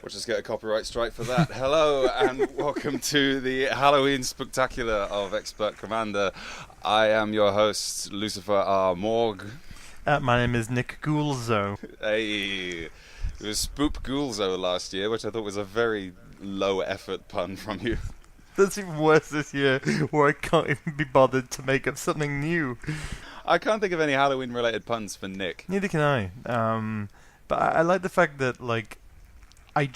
We'll just get a copyright strike for that. Hello and welcome to the Halloween Spooktacular of Expert Commander. I am your host, Lucifer R. Morg. My name is Nick Goulzo. Hey, it was Spook Goulzo last year, which I thought was a very low effort pun from you. That's even worse this year, where I can't even be bothered to make up something new. I can't think of any Halloween related puns for Nick. Neither can I. But I like the fact that, like, I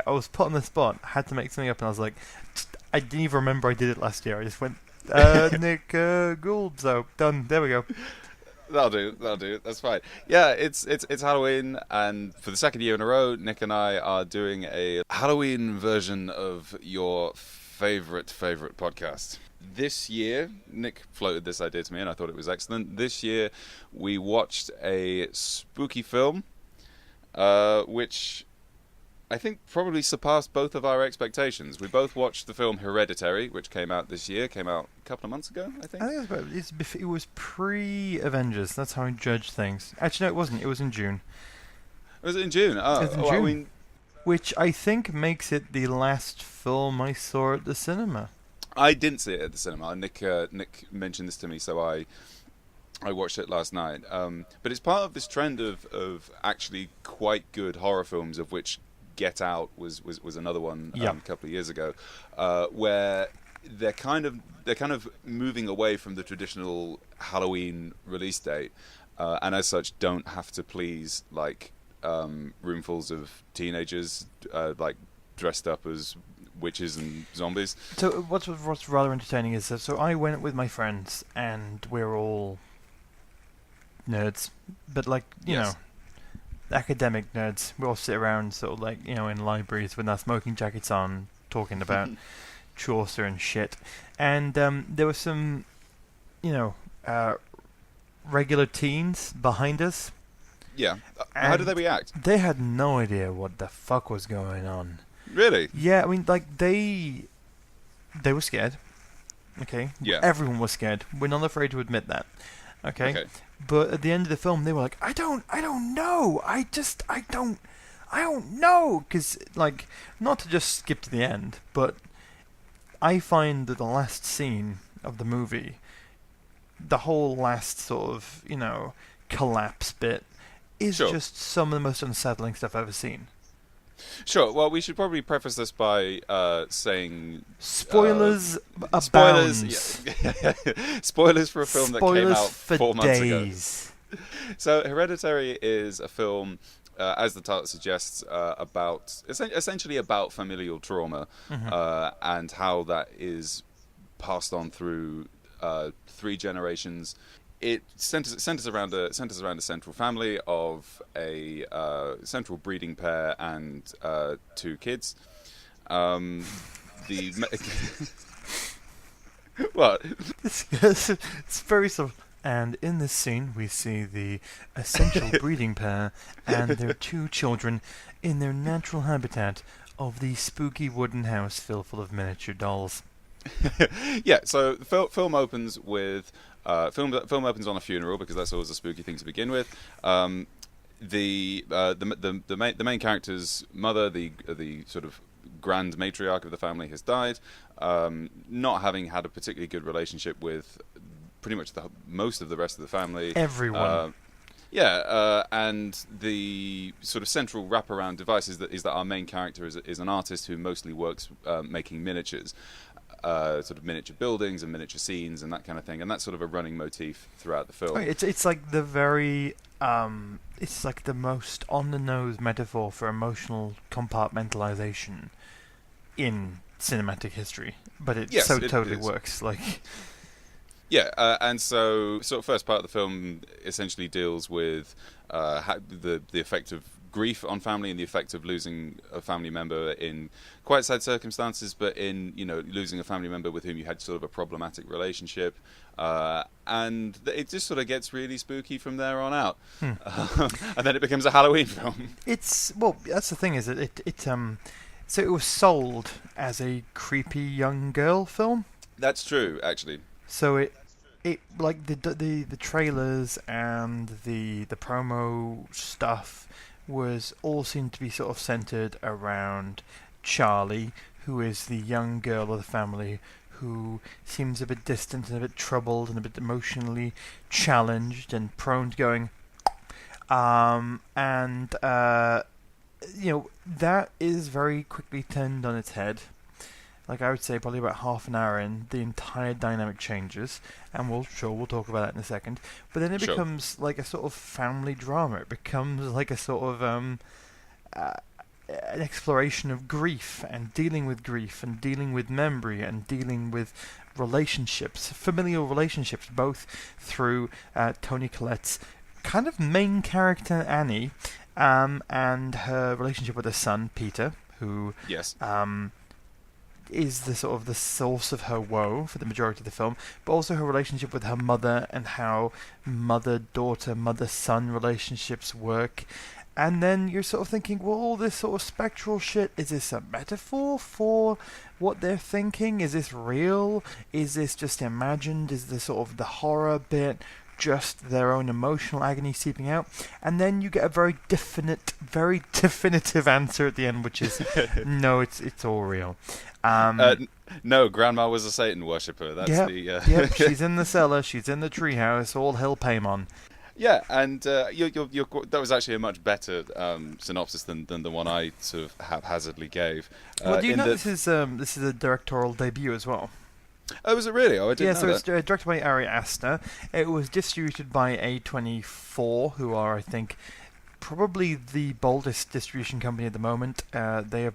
was put on the spot, had to make something up, and I was like, I didn't even remember I did it last year. I just went, Nick Gould, so done. There we go. That'll do. That's fine. Yeah, it's Halloween, and for the second year in a row, Nick and I are doing a Halloween version of your favorite podcast. This year, Nick floated this idea to me, and I thought it was excellent. This year, we watched a spooky film, which I think probably surpassed both of our expectations. We both watched the film Hereditary, which came out this year. Came out a couple of months ago, I think. I think it was pre-Avengers. That's how I judge things. Actually, no, it wasn't. It was in June. Was it in June? Oh, it was in June. I mean, which I think makes it the last film I saw at the cinema. I didn't see it at the cinema. Nick mentioned this to me, so I watched it last night. But it's part of this trend of actually quite good horror films, of which Get Out was another one a couple of years ago, where they're kind of moving away from the traditional Halloween release date, and as such don't have to please like roomfuls of teenagers like dressed up as witches and zombies. So what's rather entertaining is so I went with my friends, and we're all nerds, but like you know, academic nerds. We all sit around sort of like in libraries with our smoking jackets on, talking about Chaucer and shit. And there were some regular teens behind us. Yeah. How did they react? They had no idea what the fuck was going on. Really? Yeah, I mean, like, they were scared. Okay? Yeah. Everyone was scared. We're not afraid to admit that. Okay? But at the end of the film, they were like, I don't know. I don't know. Because, like, not to just skip to the end, but I find that the last scene of the movie, the whole last sort of, collapse bit, is just some of the most unsettling stuff I've ever seen. Sure. Well, we should probably preface this by saying spoilers abound. Spoilers, yeah. Spoilers for a film that came out 4 months ago. So, Hereditary is a film, as the title suggests, about essentially about familial trauma, and how that is passed on through 3 generations. It centers around a central family of a central breeding pair and 2 kids. What? It's very sort of. And in this scene, we see the essential breeding pair and their 2 children in their natural habitat of the spooky wooden house filled full of miniature dolls. Yeah. So the film opens with. Film opens on a funeral because that's always a spooky thing to begin with. The main character's mother, the sort of grand matriarch of the family, has died, not having had a particularly good relationship with pretty much most of the rest of the family. Everyone. And the sort of central wraparound device is that our main character is an artist who mostly works making miniatures. Sort of miniature buildings and miniature scenes and that kind of thing, and that's sort of a running motif throughout the film. It's like the very it's like the most on the nose metaphor for emotional compartmentalization in cinematic history, but it totally works. Like, and so sort of first part of the film essentially deals with the effect of grief on family and the effect of losing a family member in quite sad circumstances, but in losing a family member with whom you had sort of a problematic relationship, and it just sort of gets really spooky from there on out. And then it becomes a Halloween film. That's the thing, is that so it was sold as a creepy young girl film. That's true, actually. So it like the trailers and the promo stuff was all seemed to be sort of centered around Charlie, who is the young girl of the family, who seems a bit distant and a bit troubled and a bit emotionally challenged and prone to going. That is very quickly turned on its head. Like, I would say probably about half an hour in, the entire dynamic changes, and we'll talk about that in a second. But then it becomes like a sort of family drama. It becomes like a sort of an exploration of grief and dealing with memory and dealing with relationships, familial relationships, both through Toni Collette's kind of main character Annie, and her relationship with her son Peter, who is the sort of the source of her woe for the majority of the film, but also her relationship with her mother and how mother-daughter, mother-son relationships work. And then you're sort of thinking, well, all this sort of spectral shit, is this a metaphor for what they're thinking? Is this real? Is this just imagined? Is this sort of the horror bit just their own emotional agony seeping out? And then you get a very definitive answer at the end, which is, no, it's all real. No, Grandma was a Satan worshipper. That's Yep, she's in the cellar, she's in the treehouse, all hell Paimon. Yeah, and that was actually a much better synopsis than the one I sort of haphazardly gave. Well, do you know this is a directorial debut as well? Oh, was it really? Oh, I didn't know that. It's directed by Ari Aster. It was distributed by A24, who are, I think, probably the boldest distribution company at the moment. They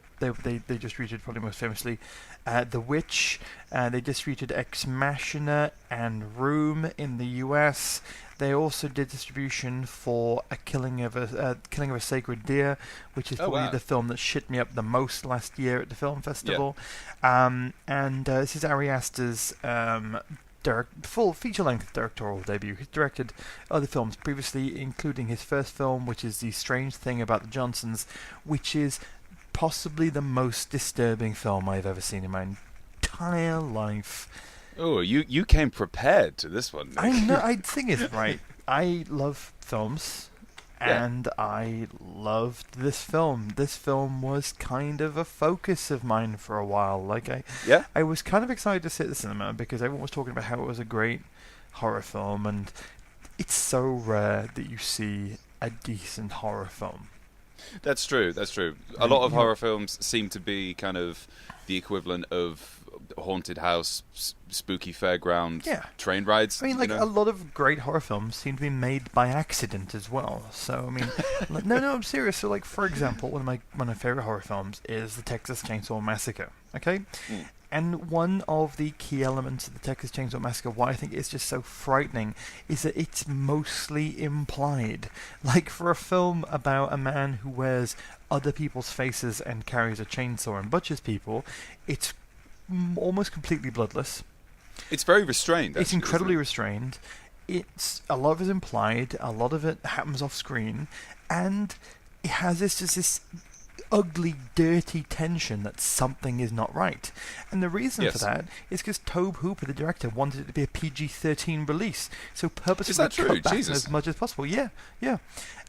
distributed probably most famously The Witch. They distributed Ex Machina and Room in the US. They also did distribution for A Killing of a Sacred Deer, which is probably the film that shit me up the most last year at the film festival. Yeah. This is Ari Aster's full feature-length directorial debut. He's directed other films previously, including his first film, which is The Strange Thing About the Johnsons, which is possibly the most disturbing film I've ever seen in my entire life. Oh, you came prepared to this one, Nick. I know. I think it's right. I love films, and I loved this film. This film was kind of a focus of mine for a while. Like I was kind of excited to see it at the cinema because everyone was talking about how it was a great horror film, and it's so rare that you see a decent horror film. That's true. A lot of horror films seem to be kind of the equivalent of haunted house, spooky fairground, train rides. I mean, a lot of great horror films seem to be made by accident as well. So, I mean, no, I'm serious. So, for example, one of my favorite horror films is the Texas Chainsaw Massacre. Okay, and one of the key elements of the Texas Chainsaw Massacre, why I think it's just so frightening, is that it's mostly implied. Like, for a film about a man who wears other people's faces and carries a chainsaw and butchers people, it's almost completely bloodless. It's very restrained. Actually, it's incredibly restrained. It's a lot of it is implied. A lot of it happens off screen, and it has this ugly, dirty tension that something is not right. And the reason for that is because Tobe Hooper, the director, wanted it to be a PG-13 release, so purposefully cut back as much as possible. Yeah.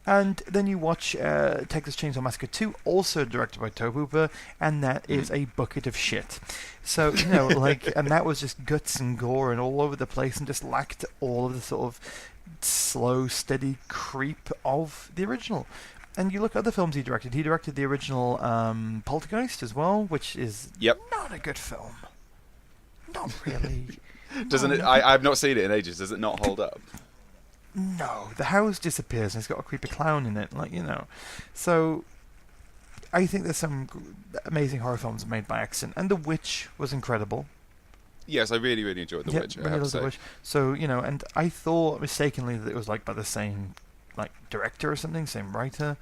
And then you watch Texas Chainsaw Massacre 2, also directed by Tobe Hooper, and that is a bucket of shit. So, and that was just guts and gore and all over the place and just lacked all of the sort of slow, steady creep of the original. And you look at other films he directed. He directed the original Poltergeist as well, which is not a good film. Not really. Doesn't it? I've not seen it in ages. Does it not hold up? No, the house disappears and it's got a creepy clown in it, So, I think there's some amazing horror films made by accident, and The Witch was incredible. Yes, I really, really enjoyed The Witch. I have to say. The Witch. So, and I thought mistakenly that it was by the same director or something, same writer.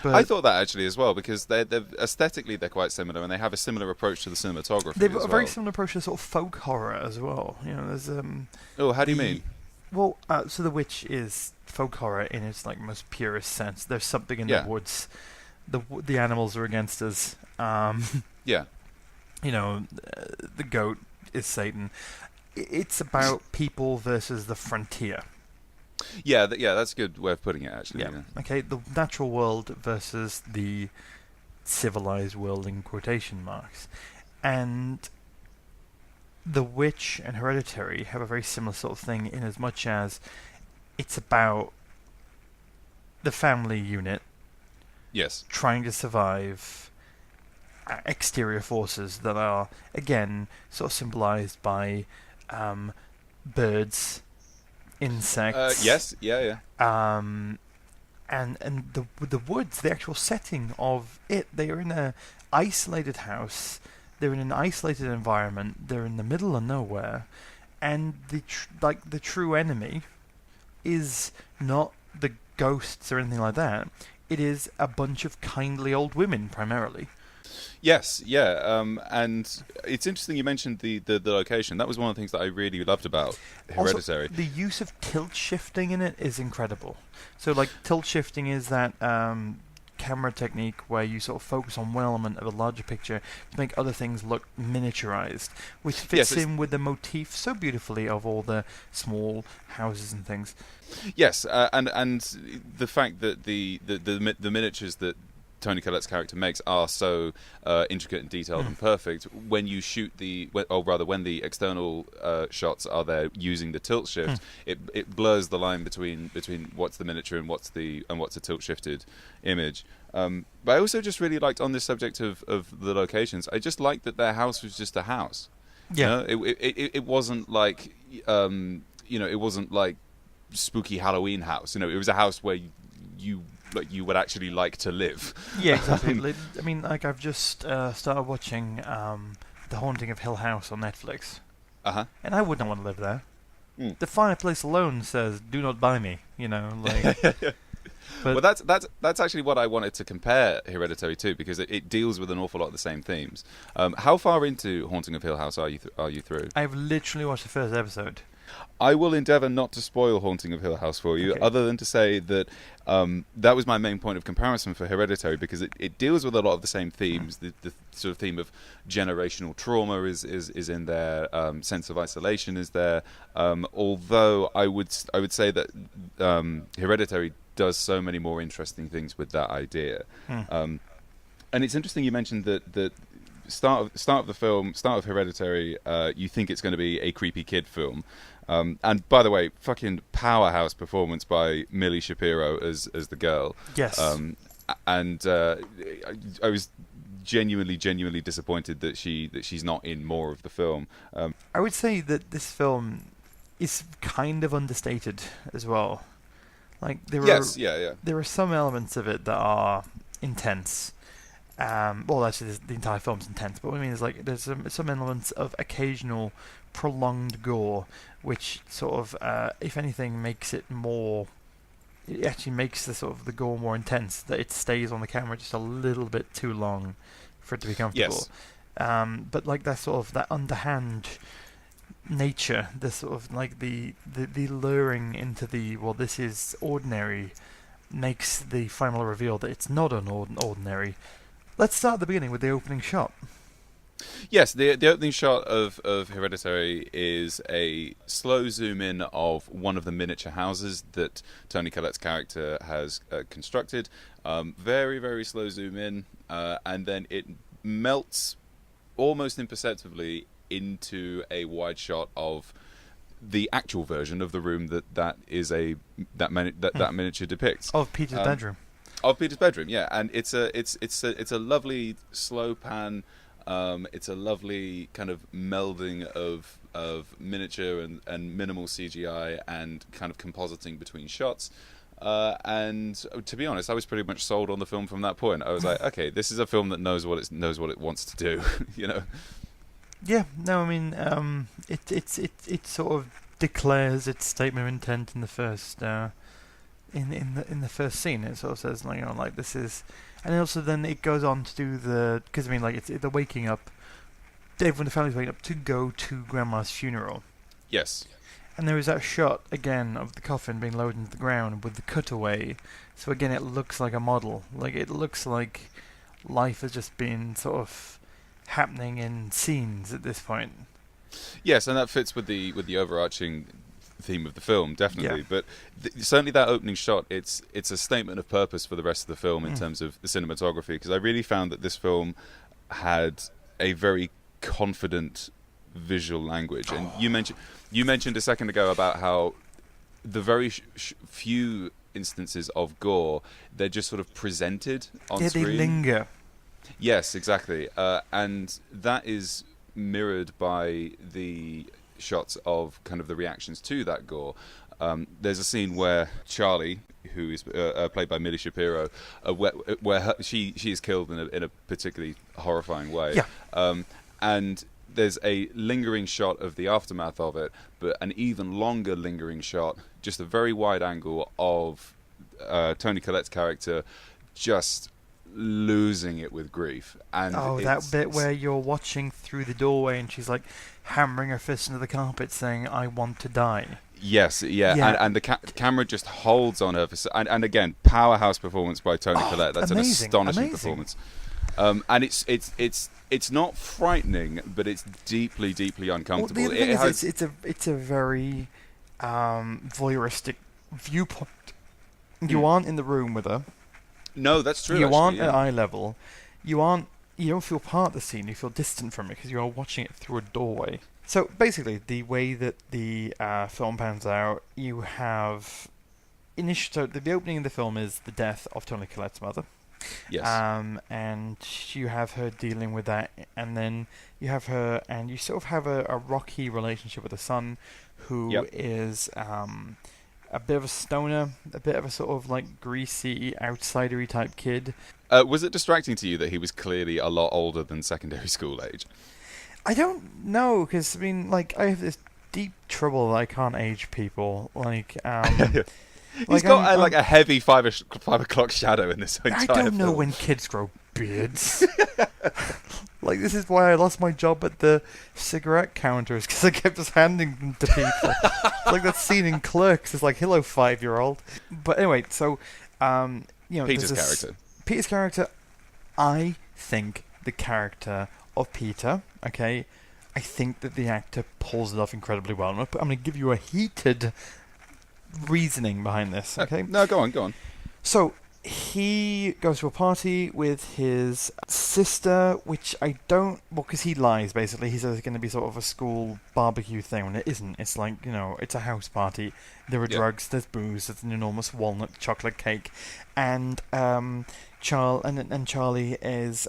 But I thought that actually as well, because they're aesthetically they're quite similar, and they have a similar approach to the cinematography. They've got a very similar approach to sort of folk horror as well. There's how do you mean? Well, so The Witch is folk horror in its most purest sense. There's something in the woods. The animals are against us. The goat is Satan. It's about people versus the frontier. Yeah, that's a good way of putting it, actually. Yeah. Okay, the natural world versus the civilized world in quotation marks. And The Witch and Hereditary have a very similar sort of thing in as much as it's about the family unit trying to survive exterior forces that are, again, sort of symbolized by birds, insects. Yes, yeah. And the woods, the actual setting of it, they are in a isolated house. They're in an isolated environment. They're in the middle of nowhere, and the true enemy is not the ghosts or anything like that. It is a bunch of kindly old women primarily. Yes, yeah, and it's interesting you mentioned the location. That was one of the things that I really loved about Hereditary. Also, the use of tilt shifting in it is incredible. So, like, tilt shifting is that camera technique where you sort of focus on one element of a larger picture to make other things look miniaturized, which fits in with the motif so beautifully of all the small houses and things. Yes, and the fact that the miniatures that Toni Collette's character makes are so intricate and detailed and perfect. When you shoot when the external shots are there using the tilt shift, it blurs the line between what's the miniature and what's a tilt shifted image. But I also just really liked, on this subject of the locations, I just liked that their house was just a house. Yeah, you know, it wasn't like it wasn't like spooky Halloween house. It was a house where you would actually like to live. Yeah, exactly. I mean, like, I've just started watching The Haunting of Hill House on Netflix. And I would not want to live there. The fireplace alone says, "Do not buy me." Well, that's actually what I wanted to compare Hereditary to, because it deals with an awful lot of the same themes. How far into Haunting of Hill House are you through? I've literally watched the first episode. I will endeavour not to spoil Haunting of Hill House for you, other than to say that that was my main point of comparison for Hereditary, because it deals with a lot of the same themes. The sort of theme of generational trauma is in there. Sense of isolation is there. Although I would say that Hereditary does so many more interesting things with that idea. And it's interesting you mentioned that start of the film, start of Hereditary, you think it's going to be a creepy kid film. And by the way, fucking powerhouse performance by Millie Shapiro as the girl. Yes. And I was genuinely disappointed that she's not in more of the film. I would say that this film is kind of understated as well. Like, there are some elements of it that are intense. Well, actually, the entire film's intense, but what I mean is, like, there's some elements of occasional prolonged gore, which sort of, if anything, makes it more. It actually makes the gore more intense. That it stays on the camera just a little bit too long for it to be comfortable. Yes. But like that sort of that underhand nature, the sort of like the luring into this is ordinary, makes the final reveal that it's not ordinary. Let's start at the beginning with the opening shot. Yes, the opening shot of Hereditary is a slow zoom in of one of the miniature houses that Toni Collette's character has constructed. Very, very slow zoom in, and then it melts almost imperceptibly into a wide shot of the actual version of the room that miniature depicts of Peter's bedroom. Of Peter's bedroom, yeah, and it's a lovely slow pan. It's a lovely kind of melding of miniature and minimal CGI and kind of compositing between shots. And to be honest, I was pretty much sold on the film from that point. I was like, okay, this is a film that knows what it wants to do, you know. Yeah, no, I mean, it sort of declares its statement of intent in the first in the first scene. It sort of says, like this is, and also then it goes on to do because I mean, like they're waking up. Everyone, the family's waking up to go to Grandma's funeral. Yes. And there is that shot again of the coffin being lowered into the ground with the cutaway. So again, it looks like a model. Like it looks like life has just been sort of happening in scenes at this point. Yes, and that fits with the overarching theme of the film, definitely. Yeah. But certainly that opening shot, it's a statement of purpose for the rest of the film in terms of the cinematography, because I really found that this film had a very confident visual language. And you mentioned a second ago about how the very few instances of gore, they're just sort of presented on screen. They linger. Yes, exactly. And that is mirrored by the shots of kind of the reactions to that gore. There's a scene where Charlie, who is played by Millie Shapiro, where she is killed in a particularly horrifying way. Yeah. And there's a lingering shot of the aftermath of it, but an even longer lingering shot, just a very wide angle of Toni Collette's character just losing it with grief. And that bit where you're watching through the doorway and she's like hammering her fist into the carpet saying, "I want to die." Yes, yeah. And the camera just holds on her. And again, powerhouse performance by Toni Collette. That's amazing, an astonishing amazing. performance. And it's not frightening, but it's deeply, deeply uncomfortable. Well, the other thing is it's a very voyeuristic viewpoint. You aren't in the room with her. No, that's true. You aren't at eye level. You don't feel part of the scene. You feel distant from it because you are watching it through a doorway. So basically, the way that the film pans out, you have so the opening of the film is the death of Toni Collette's mother. Yes. And you have her dealing with that, and then you have her, and you sort of have a rocky relationship with the son, who is a bit of a stoner, a bit of a sort of like greasy, outsidery type kid. Was it distracting to you that he was clearly a lot older than secondary school age? I don't know, because I mean, like, I have this deep trouble that I can't age people. Like, he's got a heavy 5 o'clock shadow in this entire film. I don't know when kids grow beards. Like, this is why I lost my job at the cigarette counters, because I kept just handing them to people. Like that scene in Clerks is like, "Hello, 5-year-old." But anyway, so Peter's character. I think the character of Peter, okay, I think that the actor pulls it off incredibly well. I'm going to give you a heated reasoning behind this, okay? No, go on. So, he goes to a party with his sister, which I don't... Well, because he lies, basically. He says it's going to be sort of a school barbecue thing, when it isn't. It's like, it's a house party. There are drugs, there's booze, there's an enormous walnut chocolate cake. And Charlie is...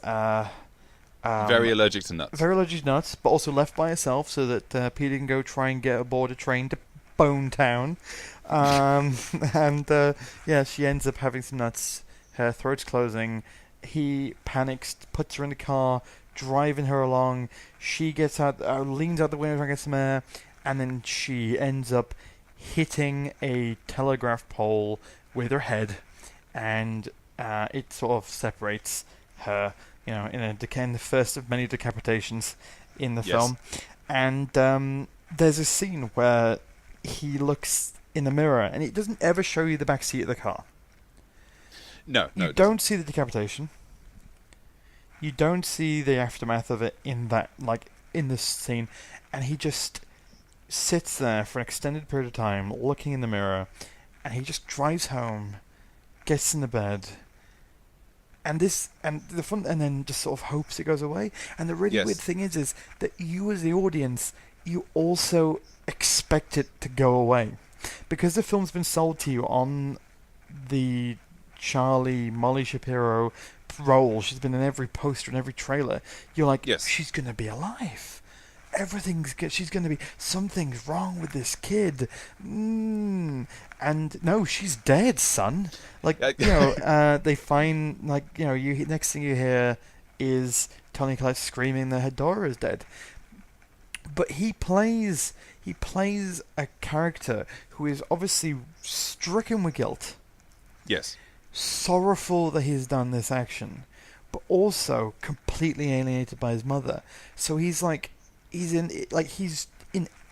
very allergic to nuts. Very allergic to nuts, but also left by herself so that Peter can go try and get aboard a train to Bone Town. She ends up having some nuts. Her throat's closing. He panics, puts her in the car, driving her along. She gets out, leans out the window trying to get some air, and then she ends up hitting a telegraph pole with her head, and it sort of separates her. In the first of many decapitations in the film. And there's a scene where he looks in the mirror, and it doesn't ever show you the back seat of the car. No, you don't see the decapitation. You don't see the aftermath of it in this scene, and he just sits there for an extended period of time, looking in the mirror, and he just drives home, gets in the bed. And then just sort of hopes it goes away. And the really weird thing is that you as the audience, you also expect it to go away. Because the film's been sold to you on the Molly Shapiro role. She's been in every poster and every trailer. You're like, she's going to be alive. She's going to be, something's wrong with this kid. And no, she's dead, son. They find, next thing you hear is Toni Collette screaming that her daughter is dead. But he plays a character who is obviously stricken with guilt. Yes. Sorrowful that he's done this action, but also completely alienated by his mother. So he's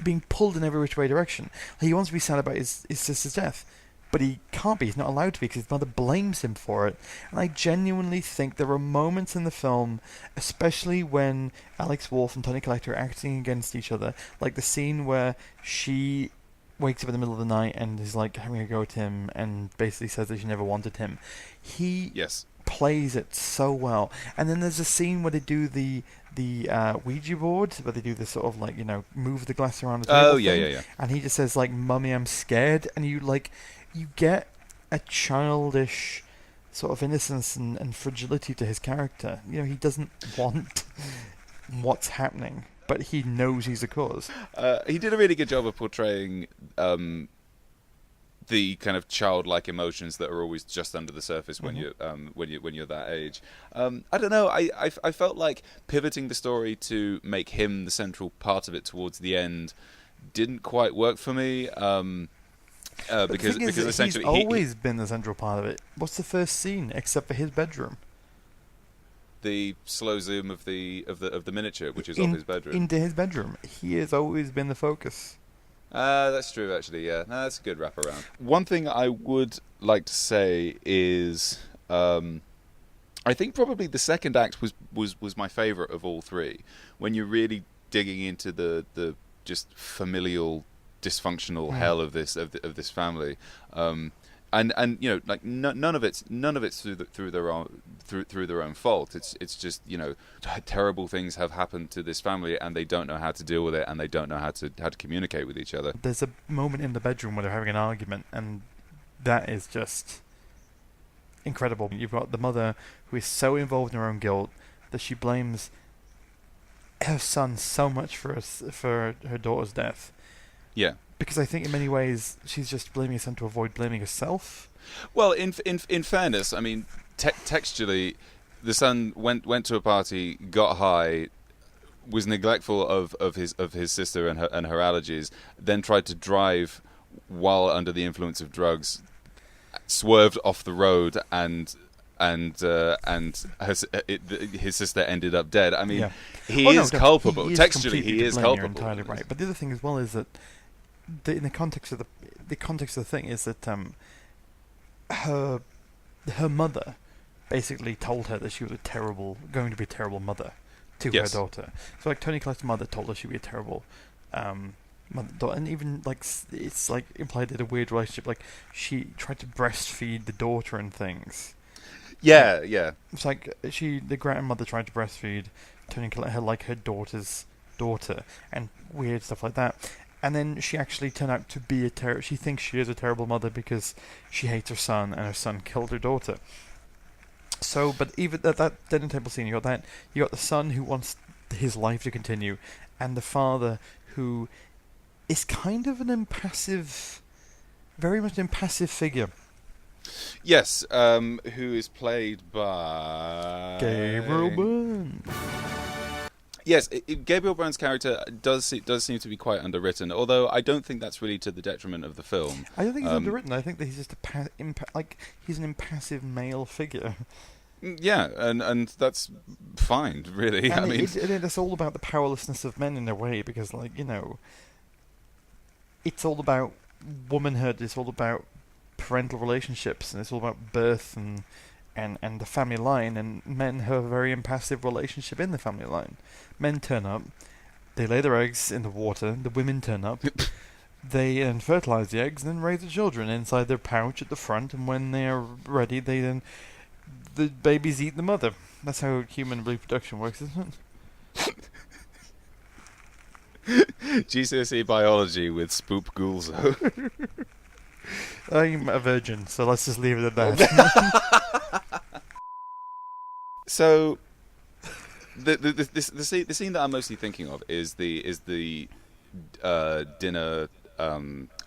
being pulled in every which way direction. He wants to be sad about his sister's death, but he can't be. He's not allowed to be because his mother blames him for it. And I genuinely think there are moments in the film, especially when Alex Wolff and Toni Collette are acting against each other, like the scene where wakes up in the middle of the night and is like having a go at him and basically says that she never wanted him. He plays it so well. And then there's a scene where they do the Ouija board, where they do the sort of like, move the glass around the table. Oh, yeah. And he just says like, "Mummy, I'm scared," and you get a childish sort of innocence and fragility to his character. He doesn't want what's happening, but he knows he's a cause. He did a really good job of portraying the kind of childlike emotions that are always just under the surface when you're that age. I don't know. I felt like pivoting the story to make him the central part of it towards the end didn't quite work for me. Because essentially he's always been the central part of it. What's the first scene except for his bedroom? The slow zoom of the miniature, which is of his bedroom. Into his bedroom. He has always been the focus. That's true, actually, yeah. No, that's a good wraparound. One thing I would like to say is I think probably the second act was my favourite of all three. When you're really digging into the just familial dysfunctional hell of this family, and like none of it's through their own fault. It's just terrible things have happened to this family, and they don't know how to deal with it, and they don't know how to communicate with each other. There's a moment in the bedroom where they're having an argument, and that is just incredible. You've got the mother who is so involved in her own guilt that she blames her son so much for her daughter's death. Yeah. Because I think in many ways she's just blaming her son to avoid blaming herself. Well, in fairness, I mean, textually, the son went to a party, got high, was neglectful of his sister and her allergies, then tried to drive while under the influence of drugs, swerved off the road, and his sister ended up dead. I mean, he is culpable. Textually, he is culpable. You're entirely right. But the other thing as well is that in the context of the thing is that her mother basically told her that she was going to be a terrible mother to her daughter. So like Toni Collette's mother told her she'd be a terrible mother, and even like it's like implied that a weird relationship. Like she tried to breastfeed the daughter and things. Yeah. It's like the grandmother tried to breastfeed Toni Collette, her daughter's daughter, and weird stuff like that. And then she actually turned out to be she thinks she is a terrible mother because she hates her son, and her son killed her daughter. So, but even that dinner table scene, you got the son who wants his life to continue, and the father who is kind of an impassive, very much an impassive figure. Yes, who is played by Gabriel Byrne. Yes, Gabriel Byrne's character does seem to be quite underwritten, although I don't think that's really to the detriment of the film. I don't think he's underwritten. I think that he's just he's an impassive male figure. Yeah, and that's fine, really. And I mean, it's all about the powerlessness of men in a way, because it's all about womanhood. It's all about parental relationships, and it's all about birth and the family line, and men have a very impassive relationship in the family line. Men turn up, they lay their eggs in the water, the women turn up, they then fertilize the eggs and then raise the children inside their pouch at the front, and when they are ready, the babies eat the mother. That's how human reproduction works, isn't it? GCSE biology with SPOOKTACULAR. I'm a virgin, so let's just leave it at that. So, the scene that I'm mostly thinking of is the dinner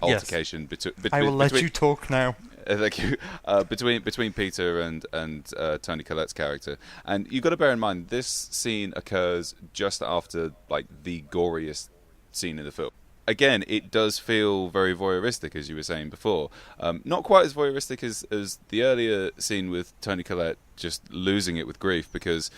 altercation between. I will let you talk now. Thank you. Between Peter and Toni Collette's character, and you've got to bear in mind this scene occurs just after like the goriest scene in the film. Again, it does feel very voyeuristic, as you were saying before. Not quite as voyeuristic as the earlier scene with Toni Collette just losing it with grief, because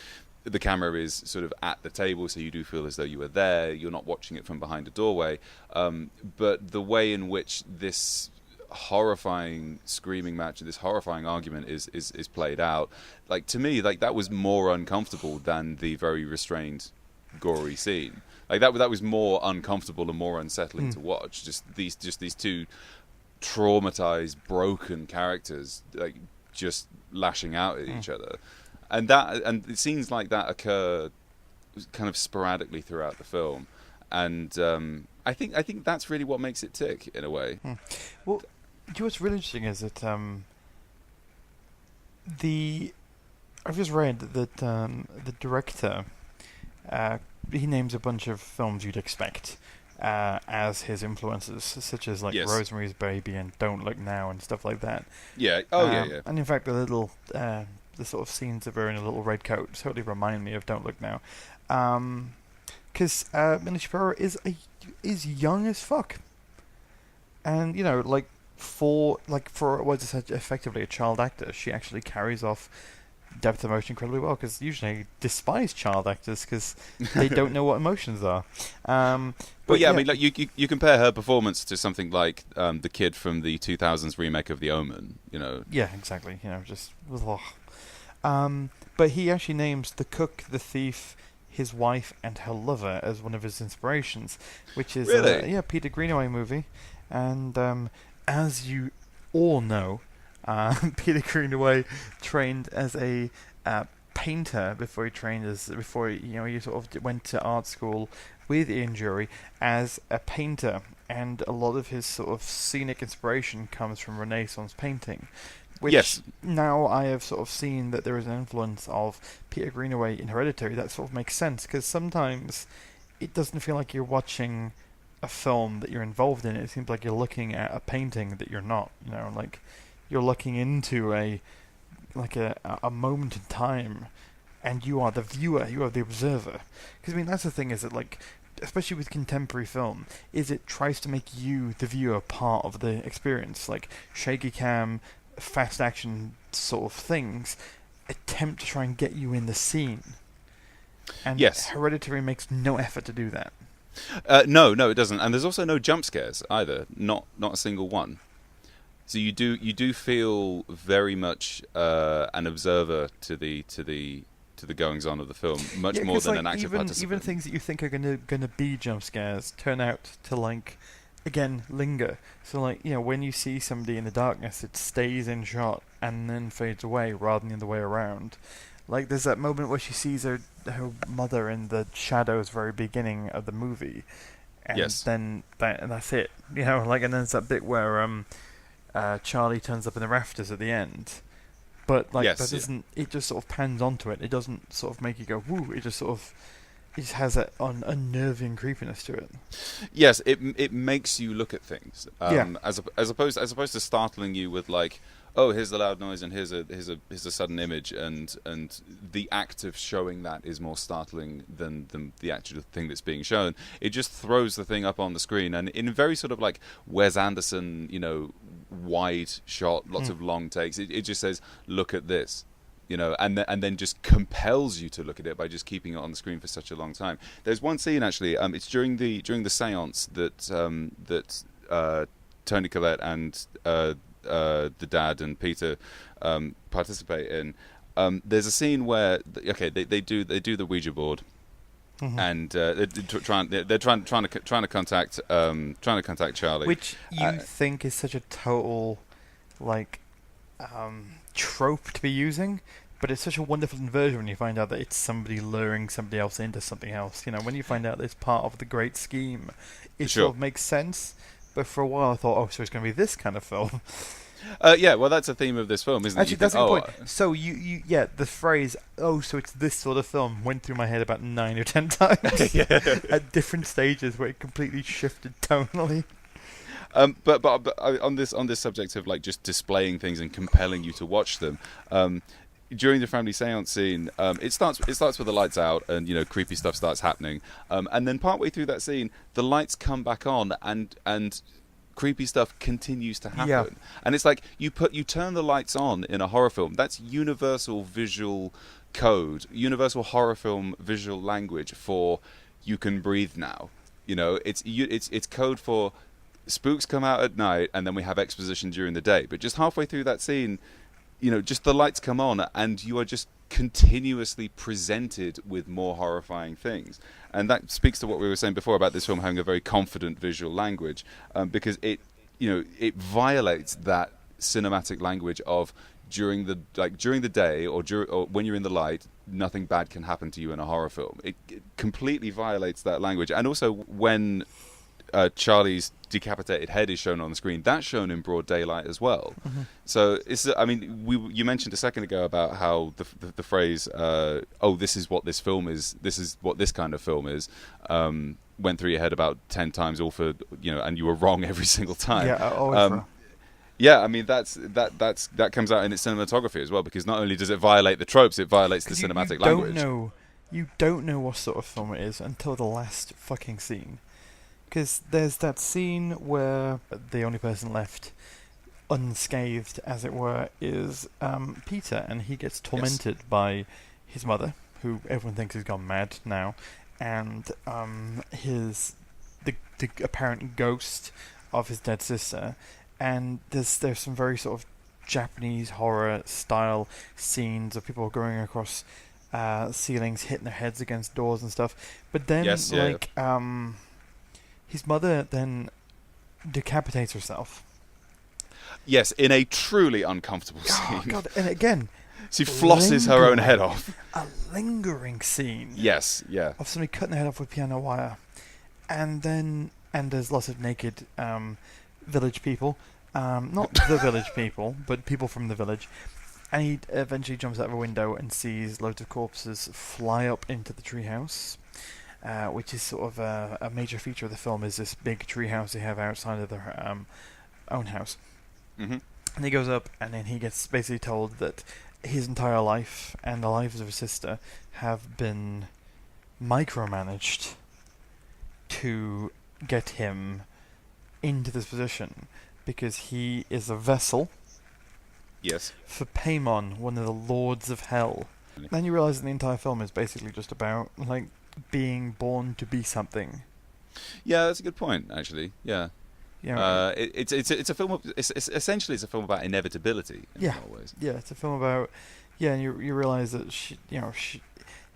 the camera is sort of at the table, so you do feel as though you were there. You're not watching it from behind a doorway. But the way in which this horrifying screaming match, this horrifying argument is played out, like to me, like that was more uncomfortable than the very restrained, gory scene. Like that was more uncomfortable and more unsettling to watch. Just these two traumatized, broken characters, like just lashing out at each other, and it seems like that occur kind of sporadically throughout the film, and I think that's really what makes it tick in a way. Well, you know what's really interesting is that I've just read that the director he names a bunch of films you'd expect as his influences, such as like Rosemary's Baby and Don't Look Now and stuff like that. Yeah. Yeah. And in fact, the little the sort of scenes of her in a little red coat totally remind me of Don't Look Now, because Mina Shapiro is young as fuck, and you know, for what's effectively a child actor, she actually carries off depth of emotion incredibly well, because usually I despise child actors because they don't know what emotions are. But yeah, I mean, like you compare her performance to something like the kid from the 2000s remake of The Omen, you know. Yeah, exactly. You know, just but he actually names the cook, the thief, his wife, and her lover as one of his inspirations, which is Peter Greenaway movie, and as you all know, Peter Greenaway trained as a painter before he sort of went to art school with Ian Jury as a painter, and a lot of his sort of scenic inspiration comes from Renaissance painting, which now I have sort of seen that there is an influence of Peter Greenaway in Hereditary. That sort of makes sense, because sometimes it doesn't feel like you're watching a film that you're involved in. It seems like you're looking at a painting that you're not, you know, like you're looking into a moment in time, and you are the viewer, you are the observer. Because I mean, that's the thing, is that, like, especially with contemporary film, is it tries to make you, the viewer, part of the experience. Like shaky cam, fast action sort of things attempt to try and get you in the scene. And Hereditary makes no effort to do that. No, it doesn't. And there's also no jump scares either. Not a single one. So you do feel very much an observer to the goings on of the film, much more than an active participant. Even things that you think are gonna be jump scares turn out to, like, again, linger. So, like, you know, when you see somebody in the darkness, it stays in shot and then fades away rather than the other way around. Like, there's that moment where she sees her mother in the shadows very beginning of the movie, and then that's it. You know, like, and then there's that bit where Charlie turns up in the rafters at the end, but like that doesn't. It just sort of pans onto it. It doesn't sort of make you go woo. It just has that unnerving creepiness to it. Yes, it makes you look at things. As opposed to startling you with, like, oh, here's the loud noise and here's a sudden image, and the act of showing that is more startling than the actual thing that's being shown. It just throws the thing up on the screen, and in a very sort of like Wes Anderson, you know, wide shot, lots of long takes. It just says, look at this, you know, and then just compels you to look at it by just keeping it on the screen for such a long time. There's one scene actually. It's during the séance that Toni Collette and the dad and Peter participate in. There's a scene where they do the Ouija board, and they're trying to contact Charlie, which you think is such a total like trope to be using, but it's such a wonderful inversion when you find out that it's somebody luring somebody else into something else. You know, when you find out that it's part of the great scheme, it sort of makes sense. But for a while I thought, oh, so it's going to be this kind of film. Yeah, well, that's a theme of this film, isn't it? Actually, that's a good point. So the phrase, oh, so it's this sort of film, went through my head about 9 or 10 times at different stages where it completely shifted tonally. But on this subject of, like, just displaying things and compelling you to watch them, during the family séance scene, it starts with the lights out, and, you know, creepy stuff starts happening, and then partway through that scene, the lights come back on, and creepy stuff continues to happen. And it's like you turn the lights on in a horror film. That's universal visual code, universal horror film visual language for you can breathe now. You know, it's code for spooks come out at night, and then we have exposition during the day. But just halfway through that scene, just the lights come on and you are just continuously presented with more horrifying things. And that speaks to what we were saying before about this film having a very confident visual language, because it violates that cinematic language of during the day or when you're in the light, nothing bad can happen to you in a horror film. It completely violates that language. And also when Charlie's decapitated head is shown on the screen, that's shown in broad daylight as well. Mm-hmm. So you mentioned a second ago about how the phrase this is what this film is, this is what this kind of film is, went through your head about 10 times, all for and you were wrong every single time. Yeah, always wrong. Yeah, I mean that comes out in its cinematography as well, because not only does it violate the tropes, it violates the cinematic language. You don't know what sort of film it is until the last fucking scene. Because there's that scene where the only person left unscathed, as it were, is Peter, and he gets tormented by his mother, who everyone thinks has gone mad now, and the apparent ghost of his dead sister. And there's some very sort of Japanese horror style scenes of people going across ceilings, hitting their heads against doors and stuff. But then, his mother then decapitates herself. Yes, in a truly uncomfortable scene. Oh, God. And again... She flosses her own head off. A lingering scene. Yes, yeah. Of somebody cutting their head off with piano wire. And there's lots of naked village people. Not the village people, but people from the village. And he eventually jumps out of a window and sees loads of corpses fly up into the treehouse. Which is sort of a major feature of the film, is this big tree house they have outside of their own house. Mm-hmm. And he goes up, and then he gets basically told that his entire life and the lives of his sister have been micromanaged to get him into this position, because he is a vessel for Paimon, one of the lords of hell. Then you realise that the entire film is basically just about being born to be something. Yeah, that's a good point, actually. Yeah. It's a film. Essentially it's a film about inevitability. In a lot of ways. Yeah, it's a film about. Yeah, and you realise that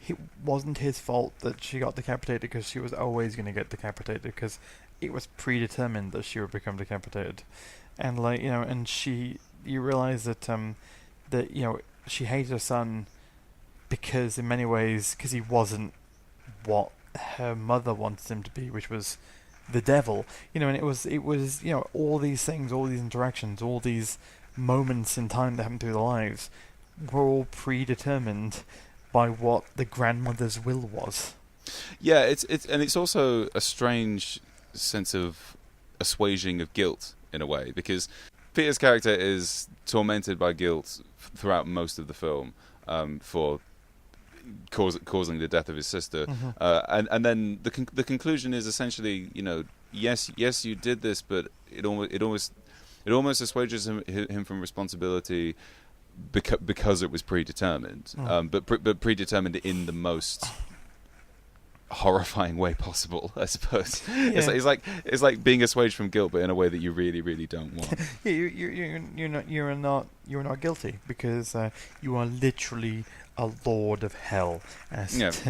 it wasn't his fault that she got decapitated, because she was always going to get decapitated, because it was predetermined that she would become decapitated, and you realise that she hated her son because in many ways he wasn't what her mother wanted him to be, which was the devil, and it was all these things, all these interactions, all these moments in time that happened through their lives were all predetermined by what the grandmother's will was. Yeah, it's also a strange sense of assuaging of guilt in a way, because Peter's character is tormented by guilt throughout most of the film for causing the death of his sister, and then the conclusion is essentially, yes, you did this, but it almost assuages him from responsibility because it was predetermined, but predetermined in the most horrifying way possible, I suppose. Yeah. It's like being assuaged from guilt, but in a way that you really, really don't want. Yeah, you're not guilty, because you are literally a lord of hell.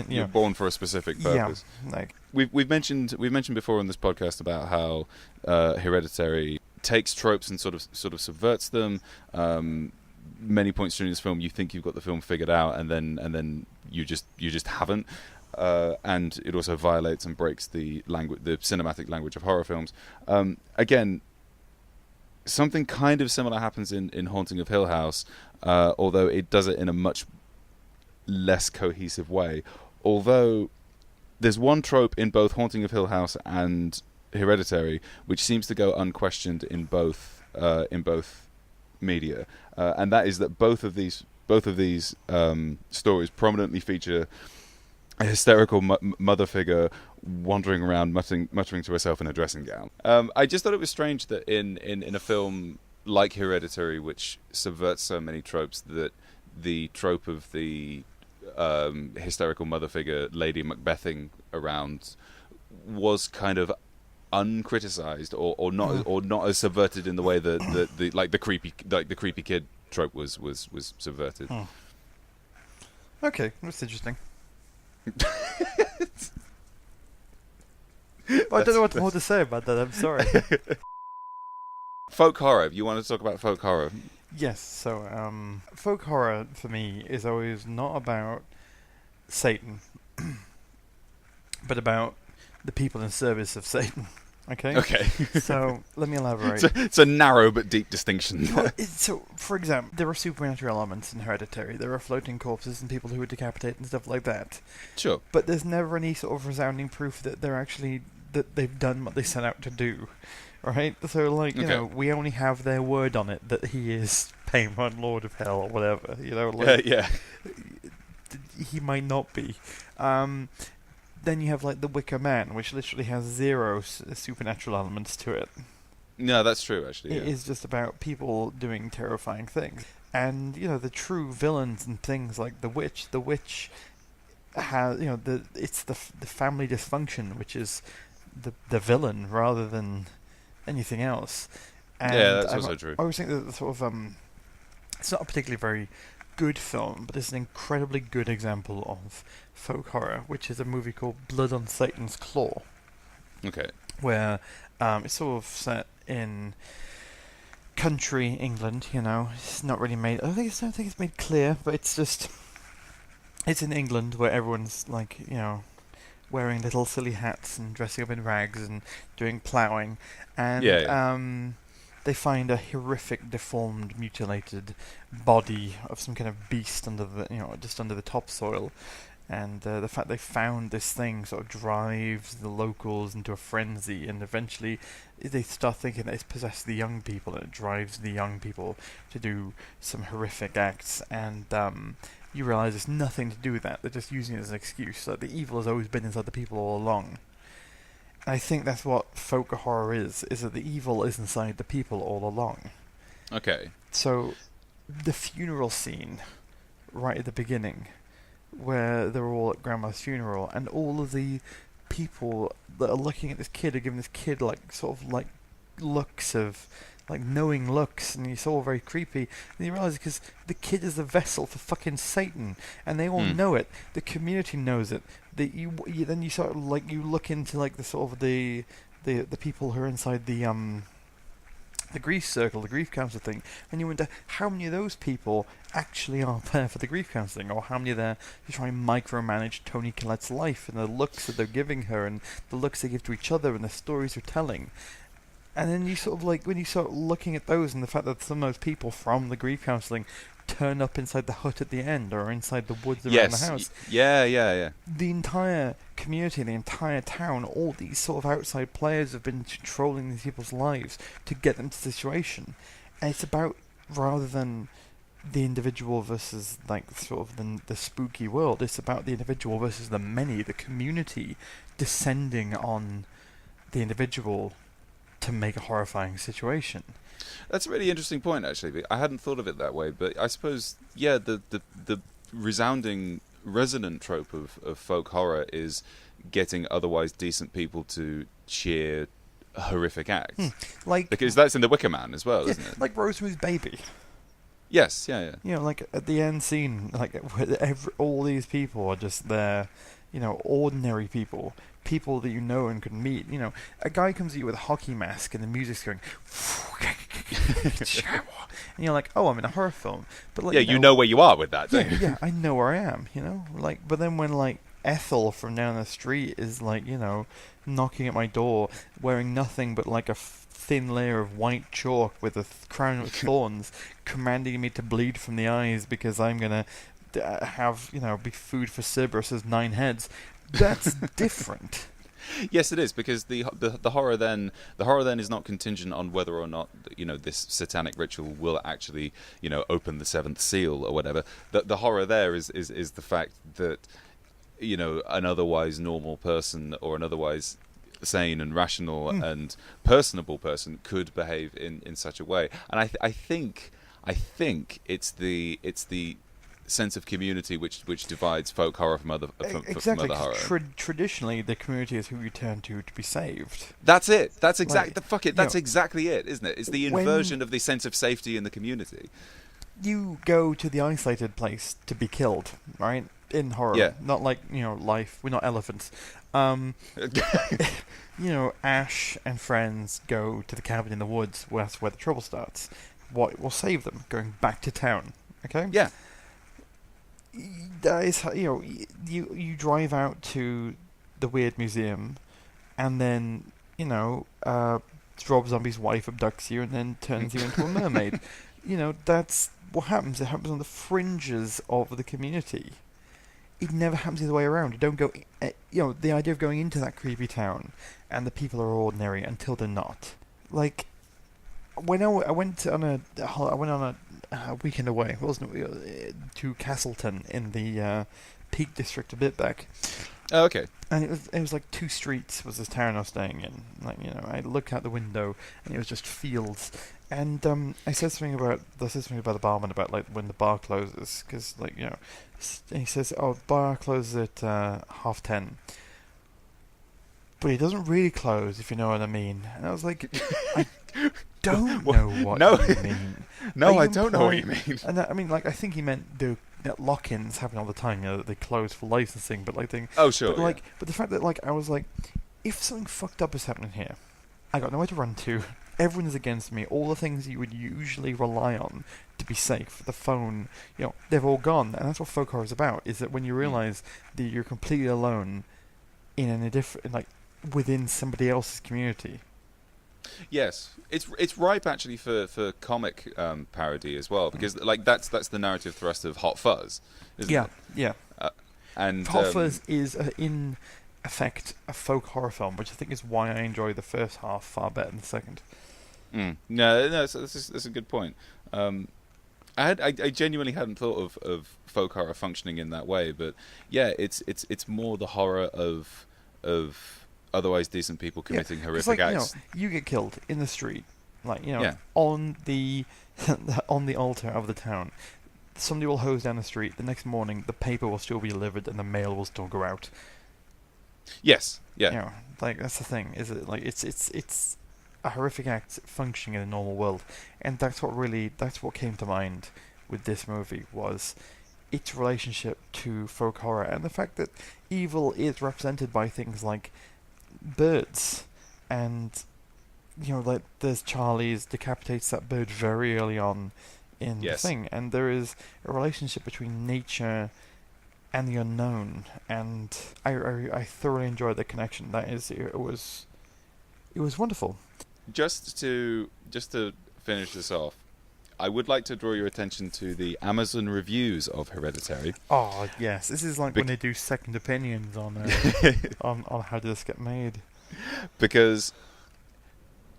You're born for a specific purpose. Yeah, we've mentioned before on this podcast about how Hereditary takes tropes and sort of subverts them. Many points during this film, you think you've got the film figured out, and then you just haven't. And it also violates and breaks the cinematic language of horror films. Again, something kind of similar happens in Haunting of Hill House, although it does it in a much less cohesive way. Although there's one trope in both Haunting of Hill House and Hereditary which seems to go unquestioned in both media, and that is that both of these stories prominently feature a hysterical mother figure wandering around muttering to herself in a dressing gown. I just thought it was strange that in a film like Hereditary, which subverts so many tropes, that the trope of the hysterical mother figure Lady Macbething around was kind of uncriticized or not as subverted in the way that the creepy kid trope was subverted. Okay, that's interesting. I don't know what more to say about that. I'm sorry. Folk horror. You want to talk about folk horror? Yes. So, folk horror for me is always not about Satan, but about the people in service of Satan. Okay. Okay. So let me elaborate. It's a narrow but deep distinction. So, for example, there are supernatural elements in Hereditary. There are floating corpses and people who are decapitated and stuff like that. Sure. But there's never any sort of resounding proof that they've done what they set out to do, right? So, like, you know, we only have their word on it that he is Paimon, Lord of Hell, or whatever. You know, like, yeah. He might not be. Then you have, like, The Wicker Man, which literally has zero supernatural elements to it. No, that's true, actually. It is just about people doing terrifying things. And, you know, the true villains and things like the witch has, you know, it's the family dysfunction, which is the villain rather than anything else. And yeah, that's also true. I always think that sort of it's not a particularly very good film, but it's an incredibly good example of folk horror, which is a movie called Blood on Satan's Claw. Okay. Where it's sort of set in country England, you know. It's not really made... I don't think it's made clear, but it's just... It's in England where everyone's, like, you know, wearing little silly hats and dressing up in rags and doing ploughing. And they find a horrific, deformed, mutilated body of some kind of beast under the, you know, just under the topsoil. And the fact they found this thing sort of drives the locals into a frenzy, and eventually they start thinking that it's possessed the young people, and it drives the young people to do some horrific acts. And you realise it's nothing to do with that. They're just using it as an excuse. Like, the evil has always been inside the people all along. I think that's what folk horror is that the evil is inside the people all along. Okay. So, the funeral scene, right at the beginning, where they're all at Grandma's funeral, and all of the people that are looking at this kid are giving this kid, like, sort of, like, looks of... like knowing looks, and it's all very creepy. And you realise because the kid is the vessel for fucking Satan, and they all know it. The community knows it. Then you sort of like you look into like the sort of the people who are inside the grief circle, the grief counsellor thing, and you wonder how many of those people actually are there for the grief counselling, or how many are there to try and micromanage Toni Collette's life and the looks that they're giving her, and the looks they give to each other, and the stories they're telling. And then you sort of like, when you start looking at those and the fact that some of those people from the grief counselling turn up inside the hut at the end or inside the woods around the house. Yeah. The entire community, the entire town, all these sort of outside players have been controlling these people's lives to get them to the situation. And it's about, rather than the individual versus like sort of the spooky world, it's about the individual versus the many, the community descending on the individual to make a horrifying situation. That's a really interesting point, actually. I hadn't thought of it that way, but I suppose, yeah, the resounding, resonant trope of folk horror is getting otherwise decent people to cheer horrific acts. Like, because that's in The Wicker Man as well, isn't it? Like Rosemary's Baby. Yes, yeah. You know, like at the end scene, like all these people are just there, you know, ordinary people that you know and could meet. You know, a guy comes at you with a hockey mask and the music's going, and you're like, oh, I'm in a horror film. But like, you know where you are with that, don't you? Yeah, I know where I am. You know, like, but then when like Ethel from down the street is like, you know, knocking at my door, wearing nothing but like a thin layer of white chalk with a crown of thorns, commanding me to bleed from the eyes because I'm gonna have, you know, be food for Cerberus's 9 heads. That's different. Yes, it is, because the horror then is not contingent on whether or not, you know, this satanic ritual will actually, you know, open the 7th seal or whatever. The horror there is the fact that, you know, an otherwise normal person or an otherwise sane and rational and personable person could behave in such a way. And I think it's the sense of community which divides folk horror from other from other horror. Traditionally, the community is who you turn to be saved. That's it. That's exactly That's exactly it, isn't it? It's the inversion of the sense of safety in the community. you go to the isolated place to be killed, right? In horror. Yeah. Not like, life. We're not elephants. Ash and friends go to the cabin in the woods. Well, that's where the trouble starts. What will save them? Going back to town. Okay? Yeah. That is, you drive out to the weird museum, and then, Rob Zombie's wife abducts you and then turns you into a mermaid. That's what happens. It happens on the fringes of the community. It never happens the other way around. You don't go, the idea of going into that creepy town and the people are ordinary until they're not. Like, when I went on a weekend away, wasn't it, to Castleton in the Peak District a bit back. Oh, okay. And it was like 2 streets was this town I was staying in. Like, I looked out the window and it was just fields. And I said something about the barman about like when the bar closes, because he says, "Oh, bar closes at 10:30." But it doesn't really close, if you know what I mean. And I was like, I don't know what you mean. No, I don't know what you mean. And I think he meant the lock-ins happen all the time. That they close for licensing, but oh sure. But but the fact that I was like, if something fucked up is happening here, I got nowhere to run to. Everyone's against me. All the things you would usually rely on to be safe, the phone, they're all gone. And that's what folk horror is about. Is that when you realise that you're completely alone in a different, within somebody else's community. Yes, it's ripe actually for comic parody as well, because that's the narrative thrust of Hot Fuzz, isn't it? Yeah. And Hot Fuzz is in effect a folk horror film, which I think is why I enjoy the first half far better than the second. No, that's a good point. I genuinely hadn't thought of folk horror functioning in that way, but yeah, it's more the horror of otherwise decent people committing horrific acts. You get killed in the street, on the on the altar of the town. Somebody will hose down the street. The next morning, the paper will still be delivered and the mail will still go out. Yes, yeah. That's the thing. Is it it's a horrific act functioning in a normal world, and that's what came to mind with this movie was its relationship to folk horror and the fact that evil is represented by things like birds, and there's Charlie's decapitates that bird very early on in the thing, and there is a relationship between nature and the unknown, and I thoroughly enjoyed the connection. It was wonderful. Just to finish this off, I would like to draw your attention to the Amazon reviews of Hereditary. Oh yes, this is when they do second opinions on on how did this get made. Because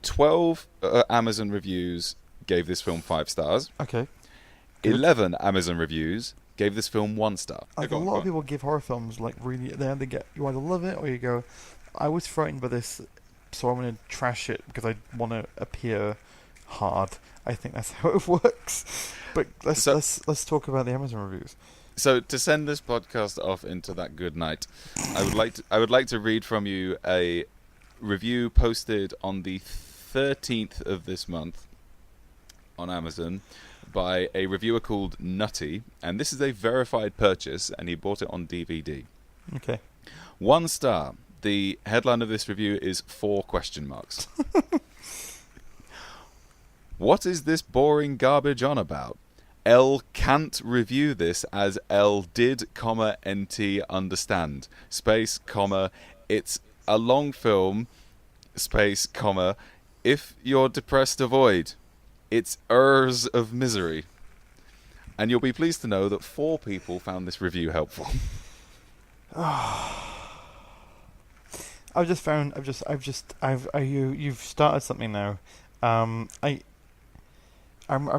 12 Amazon reviews gave this film 5 stars. Okay. Good. 11 Amazon reviews gave this film 1 star. A lot of people give horror films really. They get, you either love it or you go, I was frightened by this, so I'm going to trash it because I want to appear hard. I think that's how it works. But let's talk about the Amazon reviews. So to send this podcast off into that good night, I would like to read from you a review posted on the 13th of this month on Amazon by a reviewer called Nutty, and this is a verified purchase, and he bought it on DVD. Okay. 1 star. The headline of this review is 4 question marks. What is this boring garbage on about? L can't review this as L did, NT understand. Space, it's a long film, space, if you're depressed, avoid. It's Urs of misery. And you'll be pleased to know that 4 people found this review helpful. You've started something now. I've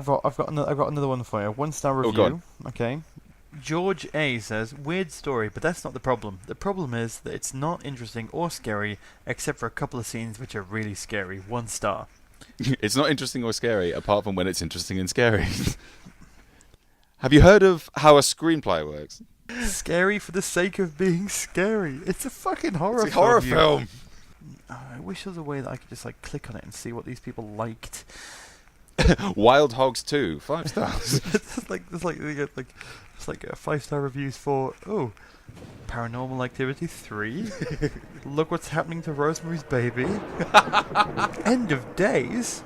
got another one for you. 1-star review. Oh, God. Okay. George A says, weird story, but that's not the problem. The problem is that it's not interesting or scary, except for a couple of scenes which are really scary. 1 star. It's not interesting or scary, apart from when it's interesting and scary. Have you heard of how a screenplay works? Scary for the sake of being scary. It's a fucking horror film. It's a horror film. I wish there was a way that I could just click on it and see what these people liked. Wild Hogs 2, 5 stars. It's like a 5-star reviews for Paranormal Activity 3. Look what's happening to Rosemary's Baby. End of Days.